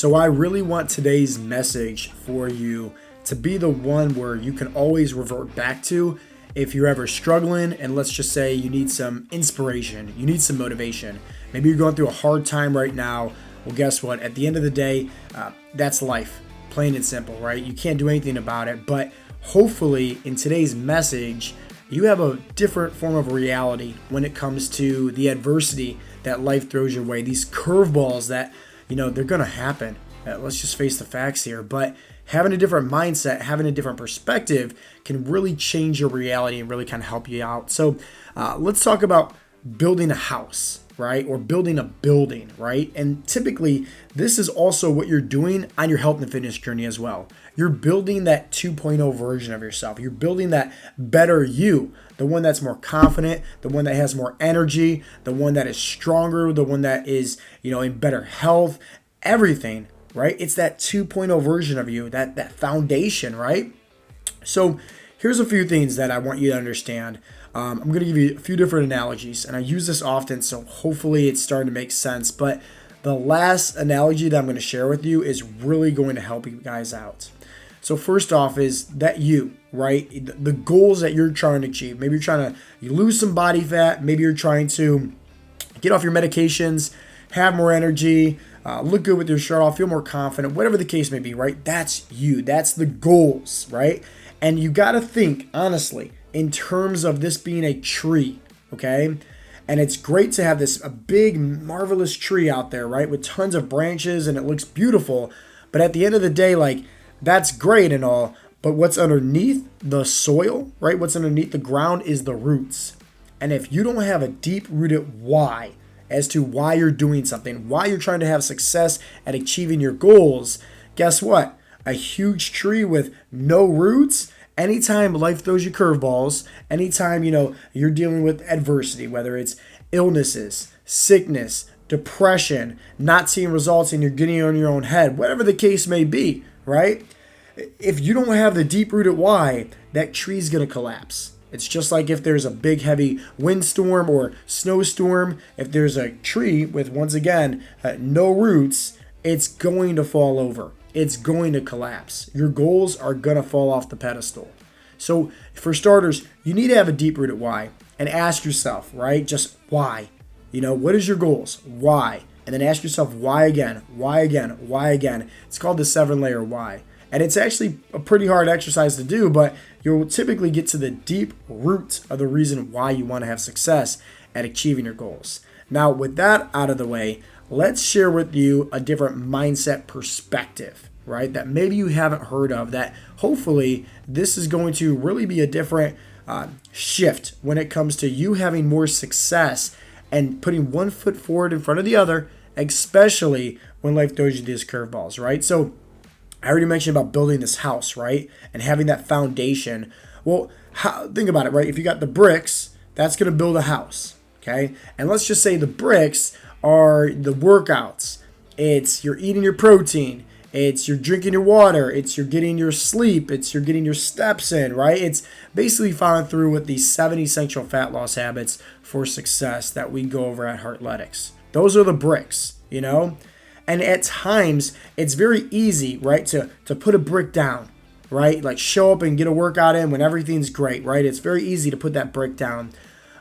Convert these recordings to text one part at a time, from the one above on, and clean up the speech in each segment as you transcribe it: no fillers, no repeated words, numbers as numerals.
So I really want today's message for you to be the one where you can always revert back to if you're ever struggling, and let's just say you need some inspiration, you need some motivation. Maybe you're going through a hard time right now. Well, guess what? At the end of the day, that's life, plain and simple, right? You can't do anything about it, but hopefully in today's message, you have a different form of reality when it comes to the adversity that life throws your way, these curveballs that, they're going to happen. Let's just face the facts here. But having a different mindset, having a different perspective can really change your reality and really kind of help you out. So let's talk about building a house, right? Or building a building, right? And typically, this is also what you're doing on your health and fitness journey as well. You're building that 2.0 version of yourself. You're building that better you, the one that's more confident, the one that has more energy, the one that is stronger, the one that is, in better health, everything, right? It's that 2.0 version of you, that foundation, right? So here's a few things that I want you to understand. I'm going to give you a few different analogies, and I use this often, so hopefully it's starting to make sense. But the last analogy that I'm going to share with you is really going to help you guys out. So first off is that you, right? The goals that you're trying to achieve. Maybe you're trying to lose some body fat. Maybe you're trying to get off your medications, have more energy, look good with your shirt off, feel more confident, whatever the case may be, right? That's you. That's the goals, right? And you got to think, honestly, in terms of this being a tree, okay? And it's great to have a big, marvelous tree out there, right? With tons of branches, and it looks beautiful. But at the end of the day, that's great and all, but what's underneath the soil, right? What's underneath the ground is the roots. And if you don't have a deep-rooted why as to why you're doing something, why you're trying to have success at achieving your goals, guess what? A huge tree with no roots, anytime life throws you curveballs, anytime, you're dealing with adversity, whether it's illnesses, sickness, depression, not seeing results and you're getting on your own head, whatever the case may be, right? If you don't have the deep-rooted why, that tree's going to collapse. It's just like if there's a big, heavy windstorm or snowstorm, if there's a tree with, once again, no roots, it's going to fall over. It's going to collapse. Your goals are going to fall off the pedestal. So for starters, you need to have a deep-rooted why and ask yourself, right? Just why? What is your goals? Why? And then ask yourself why again, why again, why again. It's called the 7-layer why. And it's actually a pretty hard exercise to do, but you'll typically get to the deep root of the reason why you want to have success at achieving your goals. Now, with that out of the way, let's share with you a different mindset perspective, right? That maybe you haven't heard of, that hopefully this is going to really be a different shift when it comes to you having more success and putting one foot forward in front of the other, especially when life throws you these curveballs, right? So I already mentioned about building this house, right? And having that foundation. Well, think about it, right? If you got the bricks, that's going to build a house, okay? And let's just say the bricks are the workouts. It's you're eating your protein. It's you're drinking your water. It's you're getting your sleep. It's you're getting your steps in, right? It's basically following through with these 7 essential fat loss habits for success that we go over at Heartletics. Those are the bricks, And at times, it's very easy, right, to put a brick down, right? Like show up and get a workout in when everything's great, right? It's very easy to put that brick down.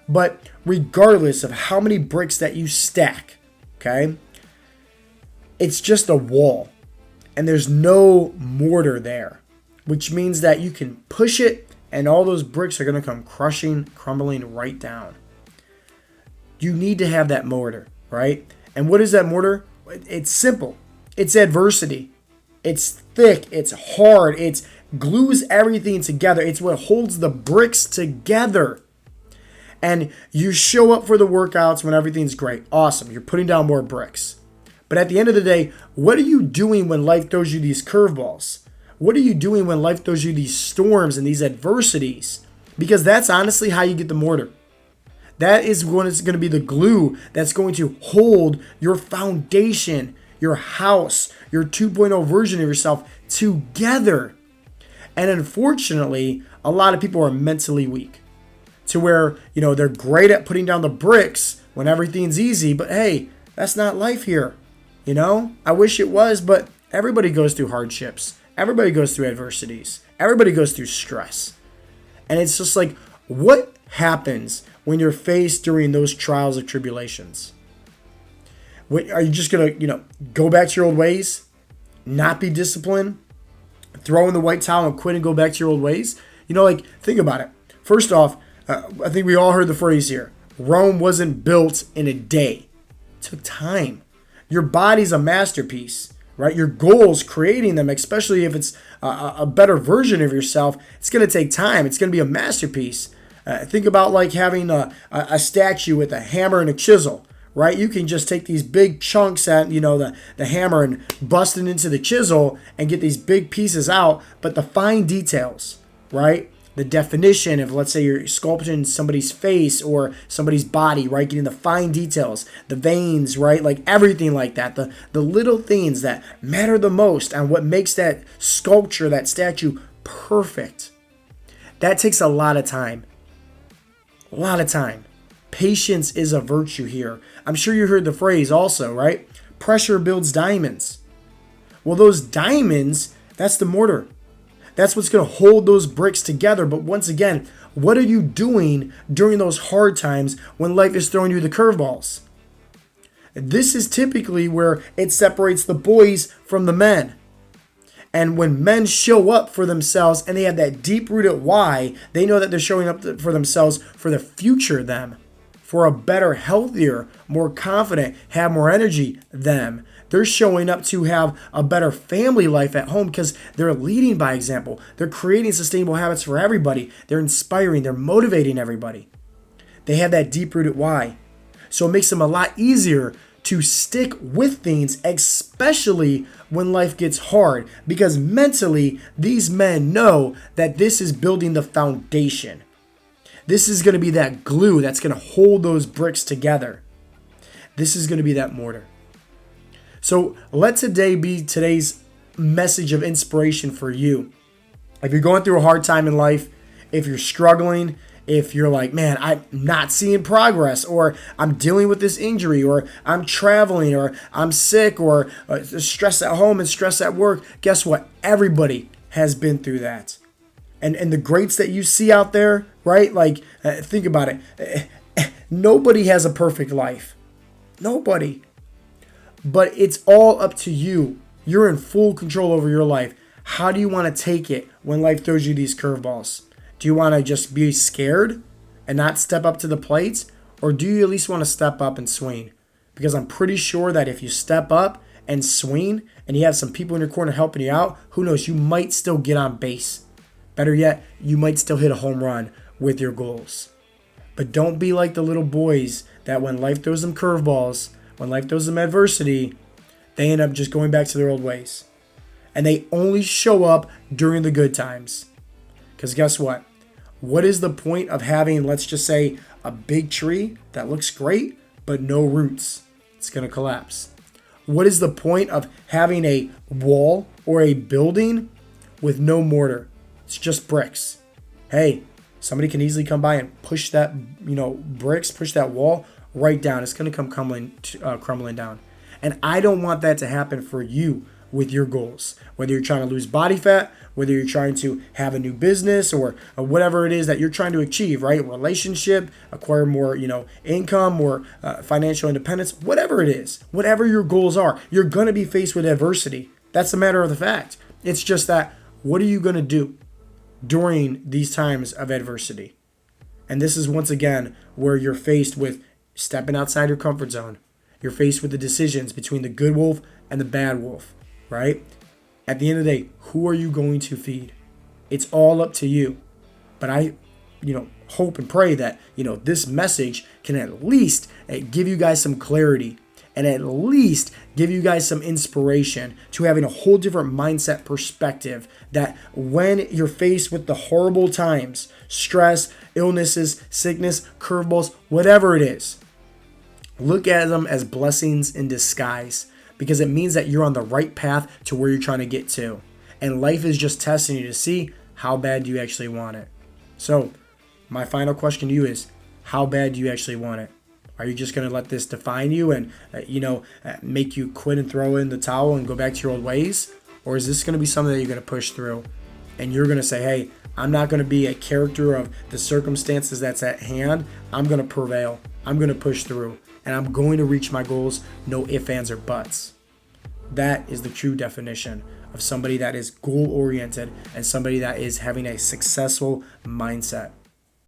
But regardless of how many bricks that you stack, okay, it's just a wall. And there's no mortar there, which means that you can push it and all those bricks are going to come crumbling right down. You need to have that mortar, right? And what is that mortar? It's simple. It's adversity. It's thick. It's hard. It glues everything together. It's what holds the bricks together. And you show up for the workouts when everything's great. Awesome. You're putting down more bricks. But at the end of the day, what are you doing when life throws you these curveballs? What are you doing when life throws you these storms and these adversities? Because that's honestly how you get the mortar. That is when it's going to be the glue that's going to hold your foundation, your house, your 2.0 version of yourself together. And unfortunately, a lot of people are mentally weak to where, they're great at putting down the bricks when everything's easy, but hey, that's not life here. I wish it was, but everybody goes through hardships. Everybody goes through adversities. Everybody goes through stress. And it's just like, what happens when you're faced during those trials of tribulations? Are you just going to, go back to your old ways, not be disciplined, throw in the white towel and quit and go back to your old ways? Think about it. First off, I think we all heard the phrase here. Rome wasn't built in a day. It took time. Your body's a masterpiece, right? Your goals, creating them, especially if it's a better version of yourself, it's going to take time. It's going to be a masterpiece. Think about like having a statue with a hammer and a chisel, right? You can just take these big chunks at, the hammer and bust it into the chisel and get these big pieces out. But the fine details, right? The definition of, let's say you're sculpting somebody's face or somebody's body, right? Getting the fine details, the veins, right? Like everything like that. The little things that matter the most and what makes that sculpture, that statue perfect. That takes a lot of time. A lot of time. Patience is a virtue here. I'm sure you heard the phrase also, right? Pressure builds diamonds. Well, those diamonds, that's the mortar. That's what's going to hold those bricks together. But once again, what are you doing during those hard times when life is throwing you the curveballs? This is typically where it separates the boys from the men. And when men show up for themselves and they have that deep-rooted why, they know that they're showing up for themselves for the future them, for a better, healthier, more confident, have more energy them. They're showing up to have a better family life at home because they're leading by example. They're creating sustainable habits for everybody. They're inspiring. They're motivating everybody. They have that deep-rooted why. So it makes them a lot easier to stick with things, especially when life gets hard, because mentally, these men know that this is building the foundation. This is going to be that glue that's going to hold those bricks together. This is going to be that mortar. So let today be today's message of inspiration for you. If you're going through a hard time in life, if you're struggling, if you're like, man, I'm not seeing progress, or I'm dealing with this injury, or I'm traveling, or I'm sick, or stress at home and stress at work, guess what? Everybody has been through that. And the greats that you see out there, right? Like, think about it. Nobody has a perfect life. Nobody. But it's all up to you. You're in full control over your life. How do you want to take it when life throws you these curveballs? Do you want to just be scared and not step up to the plates? Or do you at least want to step up and swing? Because I'm pretty sure that if you step up and swing and you have some people in your corner helping you out, who knows, you might still get on base. Better yet, you might still hit a home run with your goals. But don't be like the little boys that when life throws them curveballs, when life throws them adversity, they end up just going back to their old ways. And they only show up during the good times. Because guess what? What is the point of having, let's just say, a big tree that looks great, but no roots? It's going to collapse. What is the point of having a wall or a building with no mortar? It's just bricks. Hey, somebody can easily come by and push that, bricks, push that wall right down. It's going to come crumbling down. And I don't want that to happen for you with your goals. Whether you're trying to lose body fat, whether you're trying to have a new business or whatever it is that you're trying to achieve, right? Relationship, acquire more, income or financial independence, whatever it is, whatever your goals are, you're going to be faced with adversity. That's a matter of the fact. It's just that, what are you going to do during these times of adversity? And this is once again where you're faced with stepping outside your comfort zone. You're faced with the decisions between the good wolf and the bad wolf, right? At the end of the day, who are you going to feed? It's all up to you. But I, hope and pray that, this message can at least give you guys some clarity and at least give you guys some inspiration to having a whole different mindset perspective, that when you're faced with the horrible times, stress, illnesses, sickness, curveballs, whatever it is, look at them as blessings in disguise, because it means that you're on the right path to where you're trying to get to. And life is just testing you to see how bad do you actually want it. So my final question to you is, how bad do you actually want it? Are you just going to let this define you and, make you quit and throw in the towel and go back to your old ways? Or is this going to be something that you're going to push through? And you're going to say, hey, I'm not going to be a character of the circumstances that's at hand. I'm going to prevail. I'm going to push through. And I'm going to reach my goals, no ifs, ands, or buts. That is the true definition of somebody that is goal-oriented and somebody that is having a successful mindset.